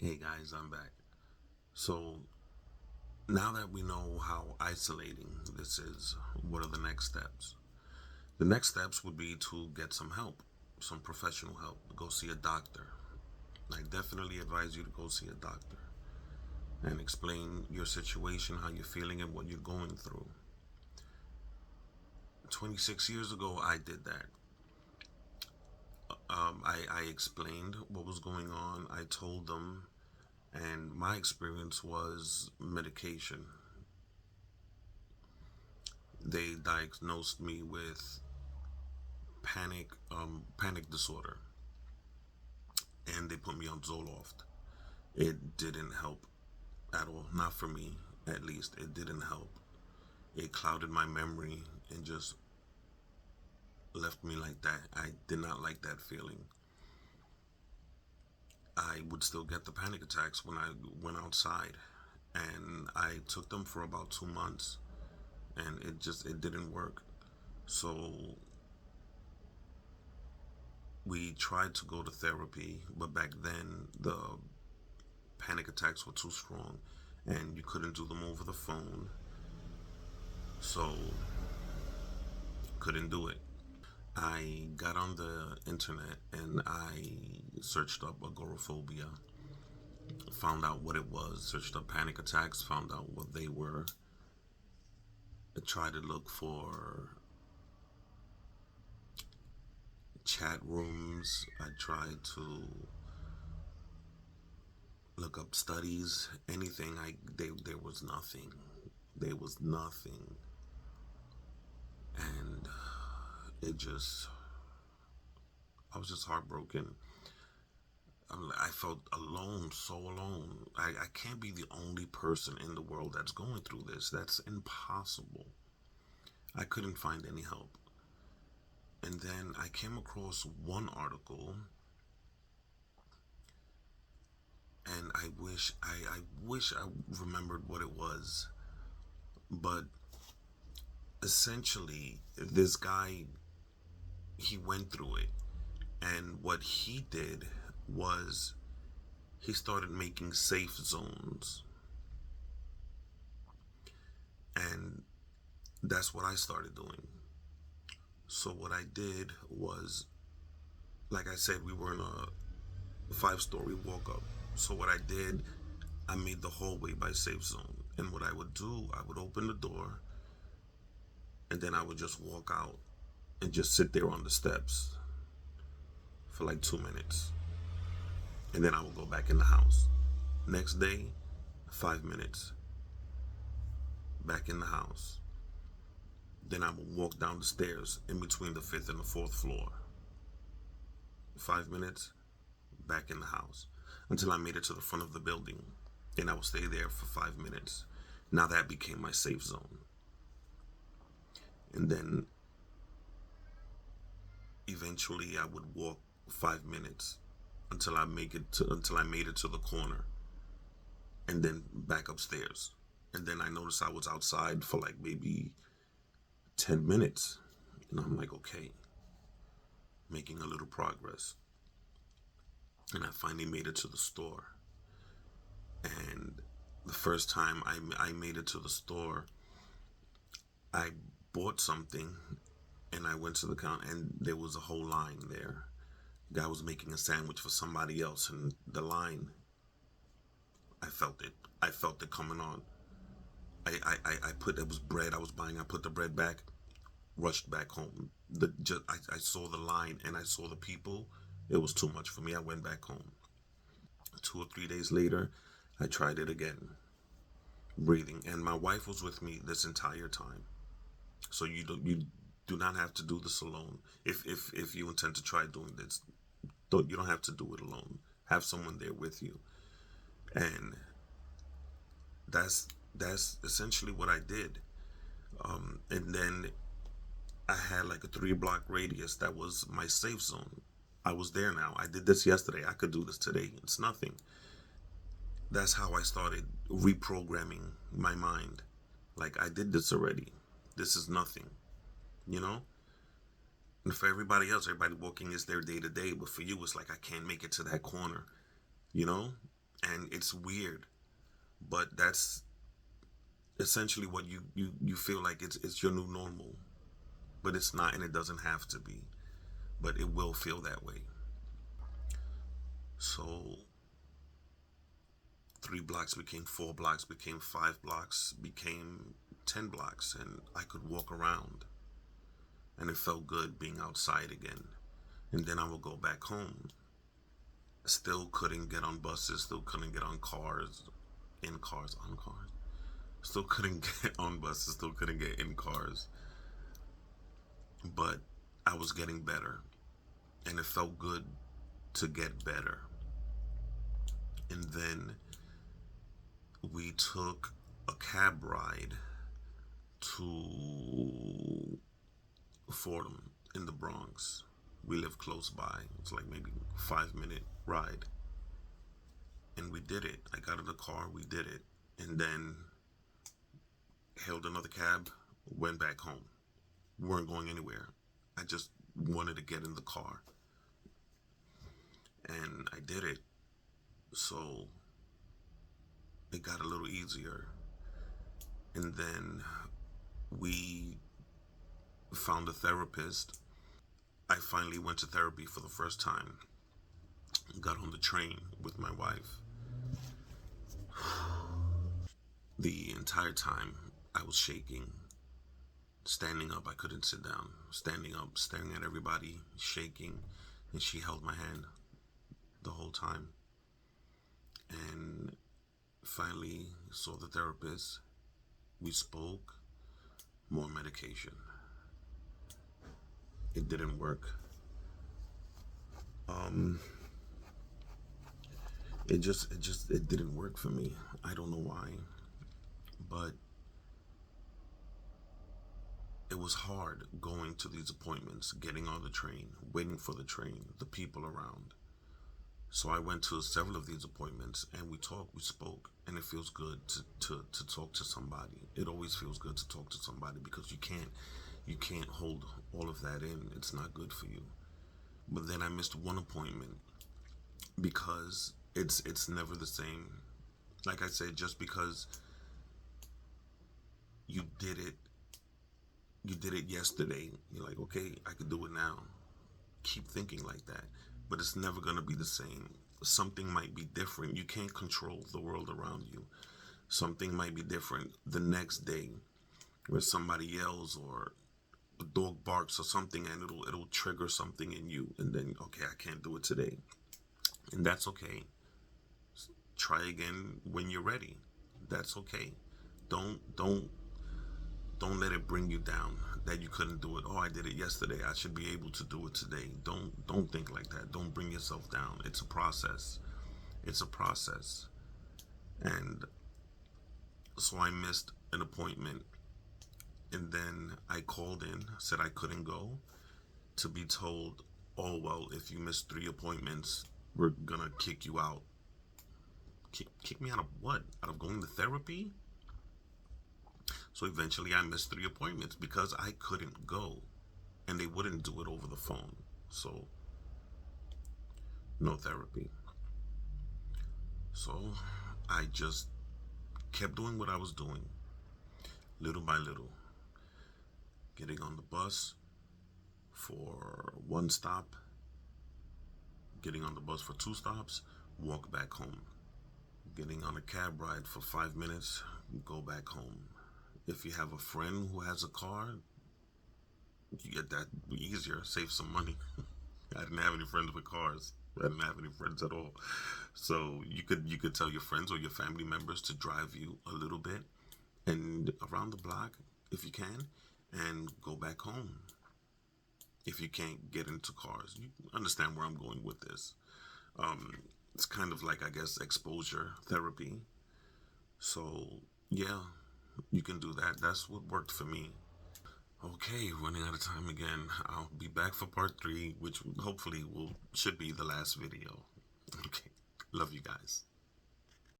Hey guys, I'm back. So now that we know how isolating this is, what are the next steps? The next steps would be to get some help, some professional help. Go see a doctor. I definitely advise you to go see a doctor and explain your situation, how you're feeling, and what you're going through. 26 years ago, I did that. I explained what was going on. I told them, and my experience was medication. They diagnosed me with panic disorder, and they put me on Zoloft. It didn't help at all, not for me at least. It didn't help. It clouded my memory and just left me like that. I did not like that feeling. I would still get the panic attacks when I went outside, and I took them for about 2 months, and it didn't work. So we tried to go to therapy, but back then the panic attacks were too strong and you couldn't do them over the phone, so couldn't do it. I got on the internet and I searched up agoraphobia, found out what it was, searched up panic attacks, found out what they were. I tried to look for chat rooms. I tried to look up studies, anything. There was nothing. There was nothing, and it just I was just heartbroken. I felt alone, so alone. I can't be the only person in the world that's going through this. That's impossible. I couldn't find any help. And then I came across one article, and I wish I remembered what it was. But essentially, this guy, he went through it. And what he did was he started making safe zones. And that's what I started doing. So what I did was, like I said, we were in a 5-story walk up. So what I did, I made the hallway by safe zone. And what I would do, I would open the door and then I would just walk out and just sit there on the steps for like 2 minutes. And then I would go back in the house. Next day, 5 minutes, back in the house. Then I would walk down the stairs in between the fifth and the fourth floor. 5 minutes, back in the house until I made it to the front of the building. And I would stay there for 5 minutes. Now that became my safe zone. And then eventually I would walk 5 minutes until I made it to the corner, and then back upstairs. And then I noticed I was outside for like maybe 10 minutes. And I'm like, okay, making a little progress. And I finally made it to the store. And the first time I made it to the store, I bought something and I went to the counter and there was a whole line there. Guy was making a sandwich for somebody else, and the line, I felt it. I felt it coming on. I put, it was bread I was buying. I put the bread back, rushed back home. I saw the line and I saw the people. It was too much for me. I went back home. 2 or 3 days later, I tried it again, breathing, and my wife was with me this entire time. So you do not have to do this alone. If you intend to try doing this, you don't have to do it alone. Have someone there with you, and that's essentially what I did. And then I had like a 3 block radius that was my safe zone. I was there now. I did this yesterday. I could do this today. It's nothing. That's how I started reprogramming my mind. Like, I did this already. This is nothing, you know? And for everybody else, everybody walking is their day to day. But for you, it's like, I can't make it to that corner, you know? And it's weird, but that's essentially what you feel like it's your new normal. But it's not, and it doesn't have to be. But it will feel that way. So 3 blocks became 4 blocks, became 5 blocks, became 10 blocks, and I could walk around. And it felt good being outside again. And then I would go back home. Still couldn't get on buses, still couldn't get on cars, in cars, on cars. Still couldn't get on buses, still couldn't get in cars. But I was getting better, and it felt good to get better. And then we took a cab ride to Fordham in the Bronx. We live close by. It's like maybe 5 minute ride. And we did it. I got in the car, we did it. And then hailed another cab, went back home. We weren't going anywhere. I just wanted to get in the car. And I did it. So it got a little easier. And then we found a therapist. I finally went to therapy for the first time. Got on the train with my wife. The entire time I was shaking. Standing up, I couldn't sit down. Standing up, staring at everybody, shaking. And she held my hand the whole time. And finally saw the therapist. We spoke. More medication. It didn't work. It didn't work for me. I don't know why, but it was hard going to these appointments, getting on the train, waiting for the train, the people around. So I went to several of these appointments, and we talked, we spoke, and it feels good to talk to somebody. It always feels good to talk to somebody, because you can't hold all of that in. It's not good for you. But then I missed one appointment because it's never the same. Like I said, just because you did it yesterday, you're like, okay, I could do it now. Keep thinking like that. But it's never going to be the same. Something might be different. You can't control the world around you. Something might be different the next day, where somebody yells or a dog barks or something, and it'll trigger something in you, and then, okay, I can't do it today. And that's okay. Try again when you're ready. That's okay. Don't let it bring you down that you couldn't do it. Oh, I did it yesterday, I should be able to do it today. Don't think like that. Don't bring yourself down. It's a process. It's a process. And so I missed an appointment, and then I called in, said I couldn't go, to be told, oh, well, if you miss 3 appointments, we're gonna kick you out. Kick me out of what? Out of going to therapy? So eventually I missed 3 appointments because I couldn't go, and they wouldn't do it over the phone. So no therapy. So I just kept doing what I was doing, little by little. Getting on the bus for 1 stop, getting on the bus for 2 stops, walk back home. Getting on a cab ride for 5 minutes, go back home. If you have a friend who has a car, you get that easier, save some money. I didn't have any friends with cars. I didn't have any friends at all. So you could tell your friends or your family members to drive you a little bit and around the block if you can, and go back home. If you can't get into cars, you understand where I'm going with this. It's kind of like, I guess, exposure therapy. So yeah, you can do that. That's what worked for me. Okay, running out of time again. I'll be back for part 3, which hopefully should be the last video. Okay, love you guys.